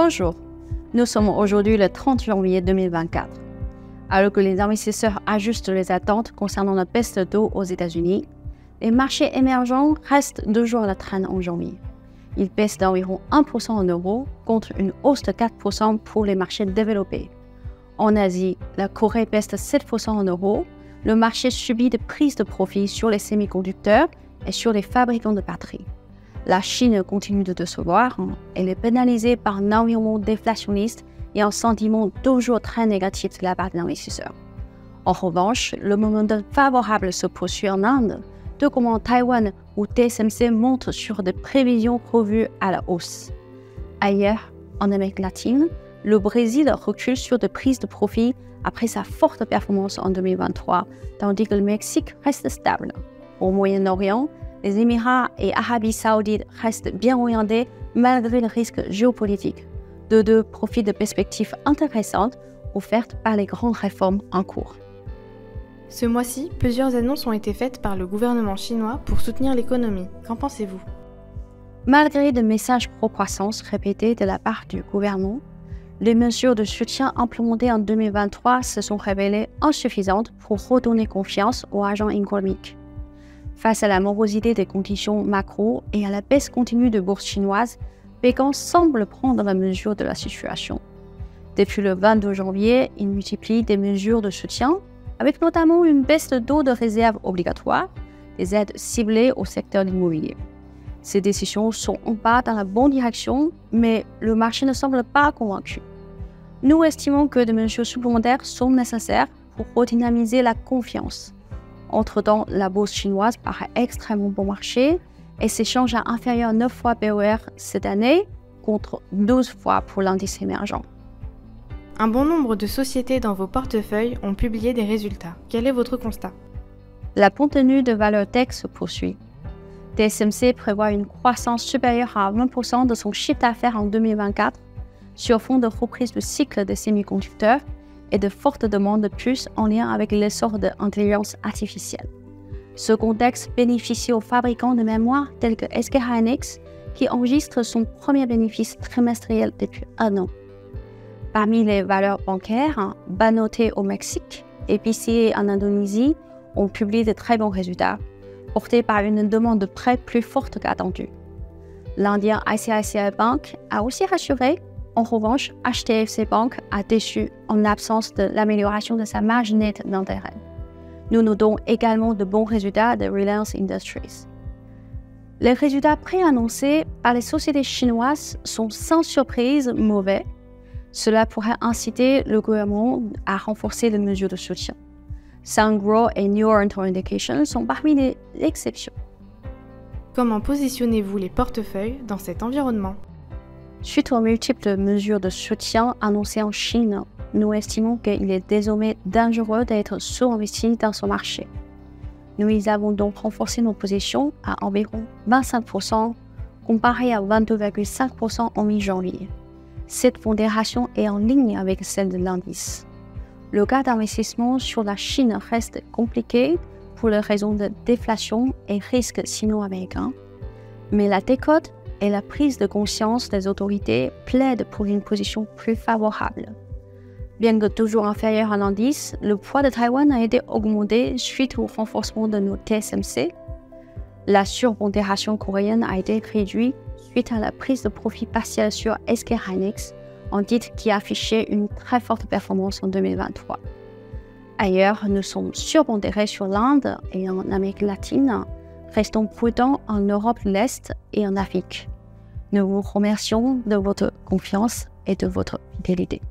Bonjour, nous sommes aujourd'hui le 30 janvier 2024. Alors que les investisseurs ajustent les attentes concernant la peste d'eau aux États-Unis, les marchés émergents restent toujours à la traîne en janvier. Ils baissent d'environ 1% en euros contre une hausse de 4% pour les marchés développés. En Asie, la Corée baisse de 7% en euros. Le marché subit des prises de profit sur les semi-conducteurs et sur les fabricants de batteries. La Chine continue de décevoir. Elle est pénalisée par un environnement déflationniste et un sentiment toujours très négatif de la part des investisseurs. En revanche, le momentum favorable se poursuit en Inde, tout comme en Taïwan où TSMC monte sur des prévisions revues à la hausse. Ailleurs, en Amérique latine, le Brésil recule sur des prises de profit après sa forte performance en 2023, tandis que le Mexique reste stable. Au Moyen-Orient, les Émirats et Arabie Saoudite restent bien orientés malgré le risque géopolitique. Deux profitent de perspectives intéressantes offertes par les grandes réformes en cours. Ce mois-ci, plusieurs annonces ont été faites par le gouvernement chinois pour soutenir l'économie. Qu'en pensez-vous? Malgré des messages pro-croissance répétés de la part du gouvernement, les mesures de soutien implémentées en 2023 se sont révélées insuffisantes pour redonner confiance aux agents économiques. Face à la morosité des conditions macro et à la baisse continue de bourse chinoise, Pékin semble prendre la mesure de la situation. Depuis le 22 janvier, il multiplie des mesures de soutien, avec notamment une baisse de taux de réserve obligatoire, des aides ciblées au secteur de l'immobilier. Ces décisions sont en pas dans la bonne direction, mais le marché ne semble pas convaincu. Nous estimons que des mesures supplémentaires sont nécessaires pour redynamiser la confiance. Entre-temps, la bourse chinoise paraît extrêmement bon marché et s'échange à inférieur 9 fois PER cette année, contre 12 fois pour l'indice émergent. Un bon nombre de sociétés dans vos portefeuilles ont publié des résultats. Quel est votre constat? La tenue de valeur tech se poursuit. TSMC prévoit une croissance supérieure à 20% de son chiffre d'affaires en 2024 sur fond de reprise du cycle des semi-conducteurs et de fortes demandes de puces en lien avec l'essor de l'intelligence artificielle. Ce contexte bénéficie aux fabricants de mémoire tels que SK Hynix qui enregistre son premier bénéfice trimestriel depuis un an. Parmi les valeurs bancaires, Banorte au Mexique et PCA en Indonésie ont publié de très bons résultats, portés par une demande de prêt plus forte qu'attendue. L'Indien ICICI Bank a aussi rassuré. En revanche, HDFC Bank a déçu en absence de l'amélioration de sa marge nette d'intérêt. Nous notons également de bons résultats de Reliance Industries. Les résultats préannoncés par les sociétés chinoises sont sans surprise mauvais. Cela pourrait inciter le gouvernement à renforcer les mesures de soutien. Sungrow et New Oriental Indication sont parmi les exceptions. Comment positionnez-vous les portefeuilles dans cet environnement? Suite aux multiples mesures de soutien annoncées en Chine, nous estimons qu'il est désormais dangereux d'être sous-investi dans ce marché. Nous avons donc renforcé nos positions à environ 25%, comparé à 22,5% en mi-janvier. Cette pondération est en ligne avec celle de l'indice. Le cas d'investissement sur la Chine reste compliqué pour les raisons de déflation et risques sino-américains, mais la décote et la prise de conscience des autorités plaident pour une position plus favorable. Bien que toujours inférieur à l'indice, le poids de Taïwan a été augmenté suite au renforcement de nos TSMC. La surpondération coréenne a été réduite suite à la prise de profit partielle sur SK Hynix, un titre qui a affiché une très forte performance en 2023. Ailleurs, nous sommes surpondérés sur l'Inde et en Amérique latine. Restons prudents en Europe de l'Est et en Afrique. Nous vous remercions de votre confiance et de votre fidélité.